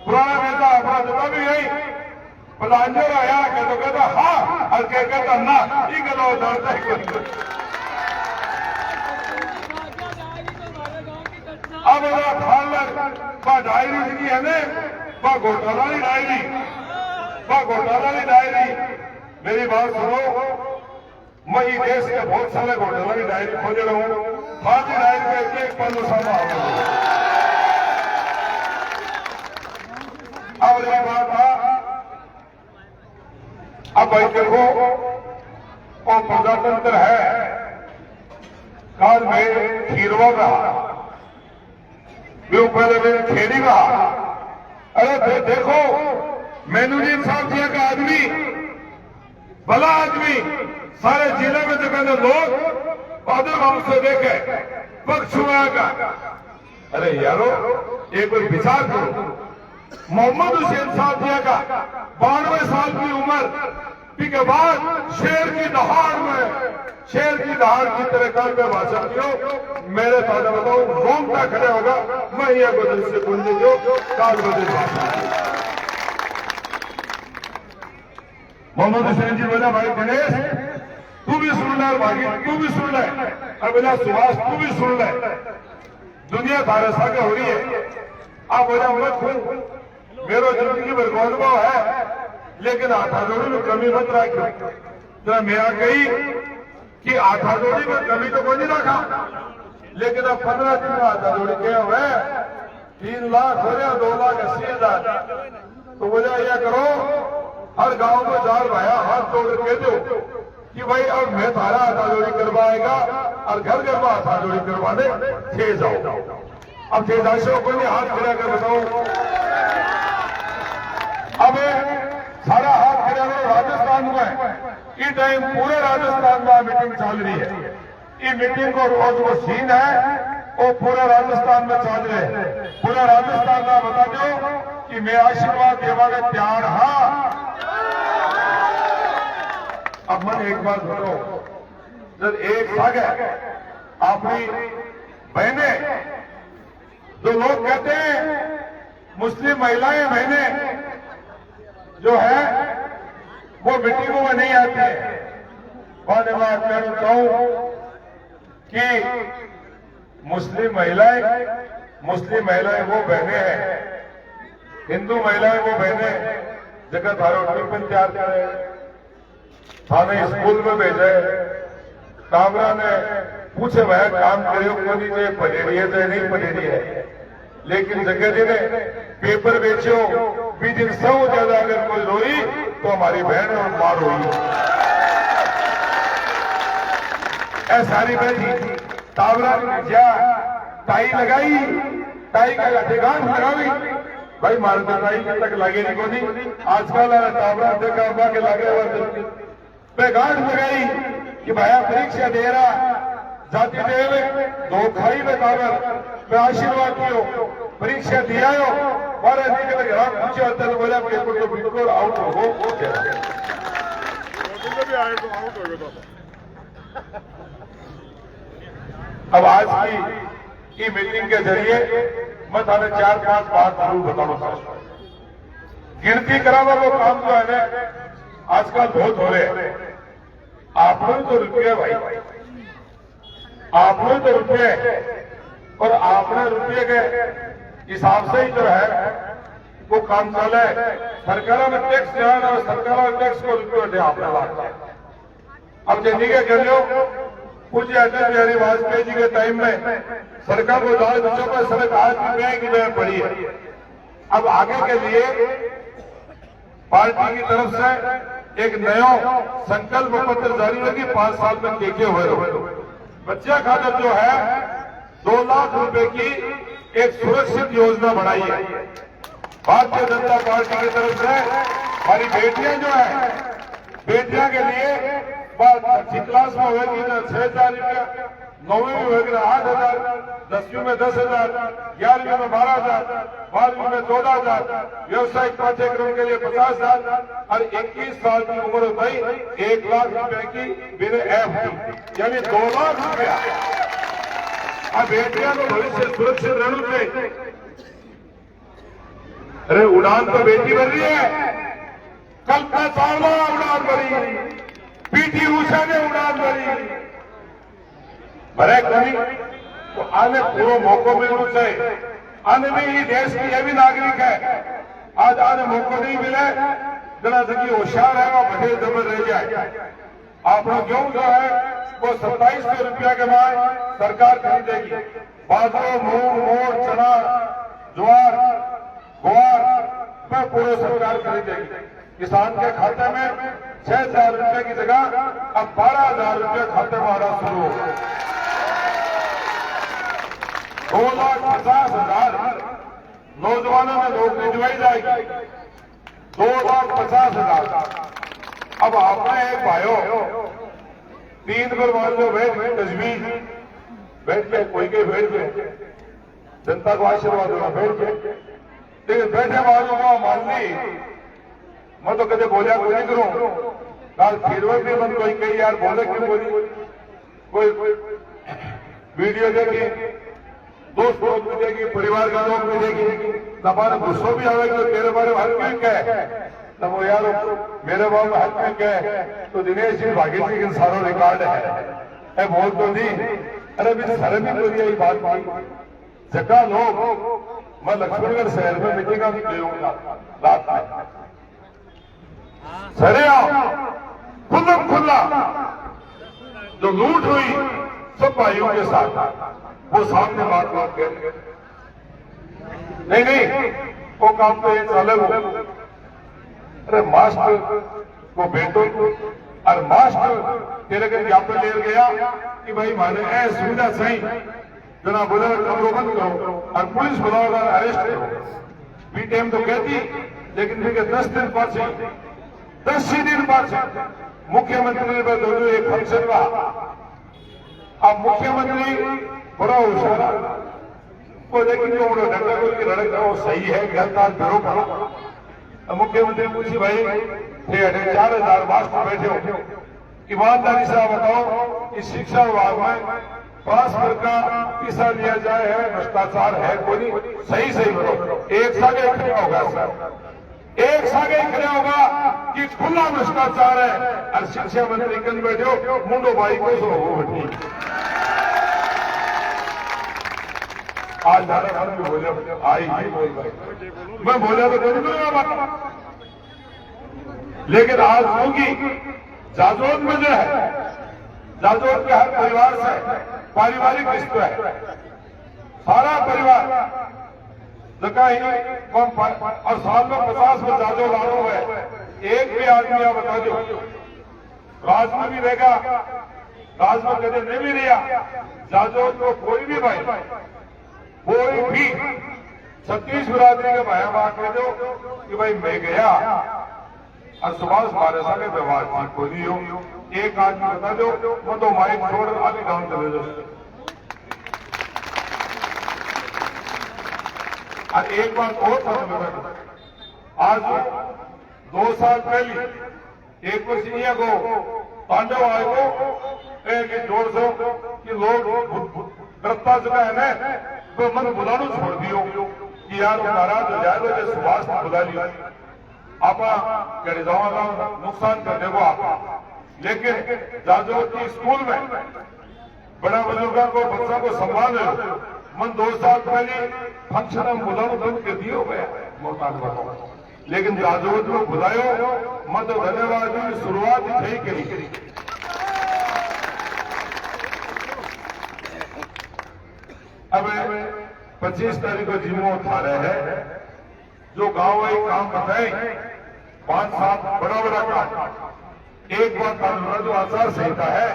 पुराना नेता अपना नेता भी गई पलांजर आया तो कहता हाँ और कह कहता ना, ये गला उतारता है कोई। अब खान डायरी की है घोटाला डायरी। मेरी बात सुनो, मैं ये देश के बहुत सारे घोटाला की डायरी खोज रहा हूँ। खाली डायरी पे एक पन्नू सामा अब ये बात था। अब भाई देखो, वो प्रजातंत्र है, काल में खीरवा रहा, पहले मेरे खेड़ी रहा। अरे देखो, मैनुद्दीन साहब जी का आदमी, भला आदमी, सारे जिले में जो कहते लोग बादल गांव से देखे पक्ष हुआ का। अरे यारो, एक बार विचार करो, मोहम्मद हुसैन साहब जी का 92 साल की उम्र के बाद शेर की दहाड़ की तरह काल में भाषण दियो। मेरे ताजा बताओ, रोंगटा खड़े होगा, मैं यह बदल से बोलने जो काल बदल भाषण। मोहम्मद हुसैन जी बोला भाई गणेश तू भी सुन ले, भागी तू भी सुन ले, और बोला सुभाष तू भी सुन ले, दुनिया तारे सागे हो रही है। आप बोला मत मेरो जिंदगी भर को अनुभव है, लेकिन हाथाजोड़ी में कमी मत रखी। तो मेरा कही कि हाथाजोड़ी में कमी तो कोई नहीं रखा, लेकिन अब 15 दिन में हाथाजोड़ी के हुए 3 लाख हो रहे 2,80,000। तो बोला यह करो, हर गांव में 4 भाया हाथ तोड़ के दो कि भाई अब मैं थारा हाथाजोड़ी करवाएगा और घर घर में हाथाजोड़ी करवाने थे जाओ। अब थे जाशो कोई नहीं हाथ खड़ा कर बताओ। अब सारा हाथ खड़ा करो राजस्थान में, इस टाइम पूरे राजस्थान में मीटिंग चल रही है। ये मीटिंग को रोज वो सीन है वो पूरे राजस्थान में चल रहे हैं। पूरा राजस्थान में बता दो कि कि मैं आशीर्वाद देवा के त्यार हाँ। अब मन एक बात बोलो, जब एक भाग है अपनी बहने, जो लोग कहते हैं मुस्लिम महिलाएं बहनें जो है वो मीटिंगों में नहीं आती है। और मैं कहना चाहूं कि मुस्लिम महिलाएं वो बहनें हैं, हिंदू महिलाएं वो बहनें जगह थारो टिफिन तैयार करे, थाने स्कूल में भेजे, कामरा ने पूछे वह काम करे कोनी जो पढ़ेड़ी है तो नहीं पढ़ेड़ी है, लेकिन जगह ने पेपर बेचो भी दिन सौ ज्यादा अगर कोई रोई तो हमारी बहन और मां रोई। सारी बैठी तावरा जा टाई लगाई, टाई का गांठ लगावी भाई मारे तो टाई तक लगे नहीं को नहीं। आजकल तावरा देखा अब्बा के लगे मैं गांठ लगाई कि भाया परीक्षा दे रहा जाति देवे दो खाई में तावर मैं आशीर्वाद दियो परीक्षा दिया और निकल गया पूछे होता तो बोला पेपर तो बिल्कुल आउट हो अब आज की मीटिंग के जरिए मैं थाने 4-5 बात जरूर बताना चाहता हूं। गिनती करावा वो काम जो है ना आजकल बहुत हो रहे हैं। आपने तो रुपये भाई, आपने तो रुपये और आपने रुपये के हिसाब से ही जो है वो काम चला है। सरकार में टैक्स जाना और सरकार में टैक्स को रुपये दे आपने लाते। अब जल्दी के कर लो पूज्य अटल बिहारी वाजपेयी जी के टाइम में सरकार को दाल बच्चों पर सड़क आज भी बैंक में पड़ी है। अब आगे के लिए पार्टी की तरफ से एक नया संकल्प पत्र जारी होगी 5 साल में देखे हुए बच्चे खातर जो है 2 लाख रुपए की एक सुरक्षित योजना बनाई है भारतीय जनता पार्टी की तरफ से। हमारी बेटियां जो है बेटियां के लिए 6वीं क्लास में होगी ना 6,000 रुपया, 9वीं में होगी ना 8,000, 10वीं में 10,000, 11वीं में 12,000, 12वीं में 14,000, व्यवसायिक पाठ्यक्रम के लिए 50,000 और 21 साल की उम्र भाई 1 लाख रुपए की बिना एफ यानी 2 लाख रुपया। अब बेटियां को भविष्य सुरक्षित रहने पे अरे उड़ान तो बेटी बन रही है, कल्पना चावला उड़ान भरी, पीटी ऊषा ने उड़ान भरी भरे कभी तो आने पूरा मौका मिलना चाहिए। आने में ही देश की यह भी नागरिक है, आज आने मौका नहीं मिले जरा सकी होशियार है और बड़े जबर रह जाए। आप लोग गेहूं जो है वो 2700 रुपया के बाद सरकार खरीदेगी, बाजरा मूंग मोर चना ज्वार ग्वार में पूरे सरकार खरीदेगी। किसान के खाते में 6,000 रुपए की जगह अब 12,000 रुपये खाते में आना शुरू हो। 2,50,000 नौजवानों में नौकरी दिलाई जाएगी, 2,50,000। अब आपने एक भाइयों 3 पर जो बैठ गए तजवीज बैठ के कोई के बैठ गए जनता को आशीर्वाद देना बैठ गए, लेकिन बैठे वालों को मान ली मैं तो कदे बोलिया कोई नहीं करूं काल फीडबैक भी मन कोई कही यार बोले क्यों बोली कोई वीडियो देगी, दोस्त लोग भी देगी, परिवार का लोग भी देगी, हमारे गुस्सो भी आएगा तेरे बारे में हर क्यों कहे तब वो यार मेरे बारे में हर क्यों कहे तो दिनेश जी भागी जी के सारों रिकॉर्ड है बोल तो नहीं। अरे भी शर्म ही तो यही बात की जगह लोग मैं लक्ष्मणगढ़ शहर में मीटिंग देऊंगा रात में सरिया खुल्लम खुल्ला जो लूट हुई सब भाइयों के साथ वो सामने बात करेंगे। नहीं वो काम तो एक अलग हो। अरे मास्टर को बेटो और मास्टर तेरे के ज्ञापन ले गया कि भाई माने ऐ सुविधा सही जना बोले कमरों बंद करो और पुलिस बुलाओ अरेस्ट करो बी टाइम तो कहती, लेकिन फिर 10 दिन बाद से 10 ही दिन बाद से मुख्यमंत्री पर दोनों एक फंक्शन रहा। अब मुख्यमंत्री बड़ा होशियार वो लेकिन जो डंडा को लड़का वो सही है गलत आज करो करो। मुख्यमंत्री पूछी भाई 4,000 मास्टर बैठे हो, ईमानदारी से आप बताओ इस शिक्षा विभाग में पास का पैसा लिया जाए है, भ्रष्टाचार है कोई नहीं? सही सही बताओ। एक सागे खड़ा होगा सर, एक सागे खड़ा होगा कि खुला भ्रष्टाचार है और शिक्षा मंत्री कल बैठे हो मुंडो भाई को सो हो बैठी। आज दादा खान भी बोले आई ही बोल भाई, मैं बोला तो नहीं बोलूंगा बात, लेकिन आज होगी जाजोद में जो है, जाजोद के हर परिवार से पारिवारिक रिश्ता है, सारा परिवार जगह ही कम और साल में 50 में जाजोद आलू है। एक भी आदमी आप बता दो राज में भी रहेगा, राज में कदे नहीं भी रिया जाजोद को कोई भी भाई कोई भी 36 बिरादरी के भाई बात कह दो कि भाई मैं गया और सुभाष बारसा के व्यवहार ठीक को नहीं हो। एक आदमी बता दो वो तो माइक छोड़ आगे गांव चले जाओ। और एक बात और था, आज 2 साल पहले 1 वर्ष को पांडव आए को एक जोर से कि लोग दरता जगह है ना तो मन बुलाना छोड़ दियो कि यार नाराज हो जाए तो सुभाष ने बुला लिया आप नुकसान करने को आप। लेकिन जाजोद की स्कूल में बड़ा बुजुर्गों को बच्चों को संभाल मन 2 साल पहले फंक्शन हम बुलाना बंद कर दिए हो गया मोहताज बताओ, लेकिन जाजोद को बुलायो मत धन्यवाद की शुरुआत नहीं करी। अब 25 तारीख को जिम्मो उठा रहे हैं जो गांव वाई काम बताए 5-7 बड़ा बड़ा काम। एक बात कानून जो आचार संहिता है,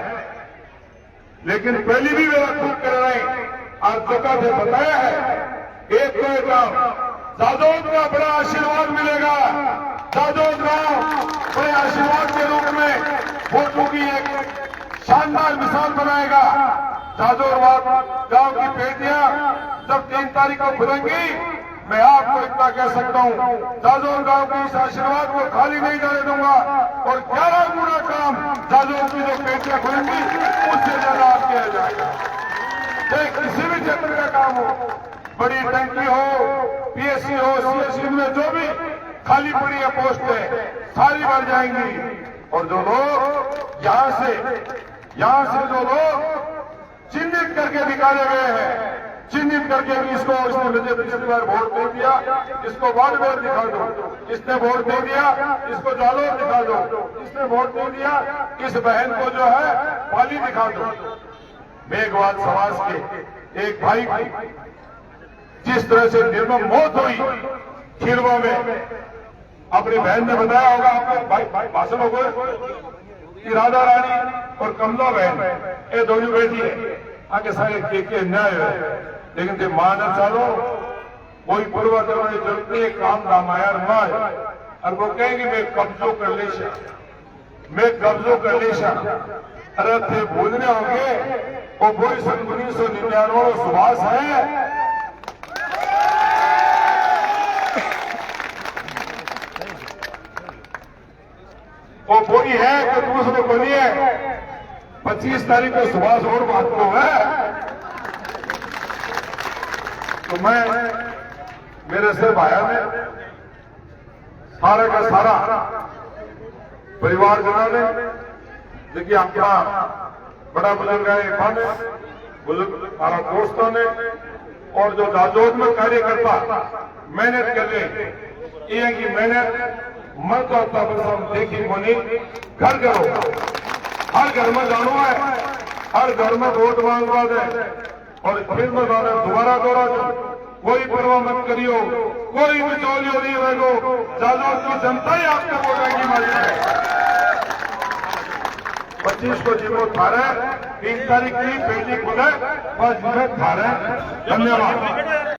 लेकिन पहले भी मेरा खुद कर रहे हैं आज जगह से बताया है एक तो एक काम जाजोद का बड़ा आशीर्वाद मिलेगा। जाजोद गांव बड़े आशीर्वाद के रूप में फोटो की एक शानदार मिसाल बनाएगा। जाजोद गांव की बेटियां जब 3 तारीख को खुलेंगी मैं आपको इतना कह सकता हूं जाजोद गांव के इस आशीर्वाद को खाली नहीं जाने दूंगा और 11 गुना काम जाजोद की जो बेटियां खुलेंगी उससे ज्यादा आप किया जाएगा। चाहे किसी भी क्षेत्र का काम हो, बड़ी टंकी हो, पीएससी हो, सीएससी में जो भी खाली पड़ी है पोस्ट है सारी भर जाएंगी। और जो लोग यहां से जो लोग चिन्हित करके निकाले गए हैं, चिन्हित करके भी इसको इसने मुझे पिछली बार वोट दे दिया, इसको वार्ड में दिखा दो, इसने वोट दे दिया, इसको जालोर दिखा दो, इसने वोट दे दिया, इस बहन को जो है पाली दिखा दो। मेघवाल समाज के एक भाई की जिस तरह से निर्मम मौत हुई खीरवा में, अपनी बहन ने बताया होगा आपके भाई भाषण हो गए कि राधा रानी और कमला बहन ये दोनों बेटी है आगे सारे के न्याय है, लेकिन जब मां न चालो कोई पूर्वजों ने चलते काम रामायण माँ और वो कहेंगे मैं कब्जो कर ले, मैं कब्जो कर ले। अरे थे भूलने होंगे वो वही 1999 सुभाष है। वो वही है कि दूसरे को नहीं है। 25 तारीख को सुभाष और बात को है तो मैं मेरे से भाया ने सारे का सारा परिवारजनों ने देखिए अपना बड़ा बुजुर्ग है इरफान ने, बुजुर्ग सारा दोस्तों ने और जो जाजोद में कार्यकर्ता मेहनत कर रहे ये की मेहनत मत होता बस हम देखी बोनी घर करो, हर घर में जानो है, हर घर में वोट मांगवा दे और फिर में दोबारा दो कोई परवाह मत करियो, कोई भी चोलियो नहीं रहेगो, जाजोद की जनता ही आपके वोटेंगी मालिक है। 25 को जिम्मो खा रहे, 3 तारीख की पहली खुले 5 मिनट खा रहे। धन्यवाद।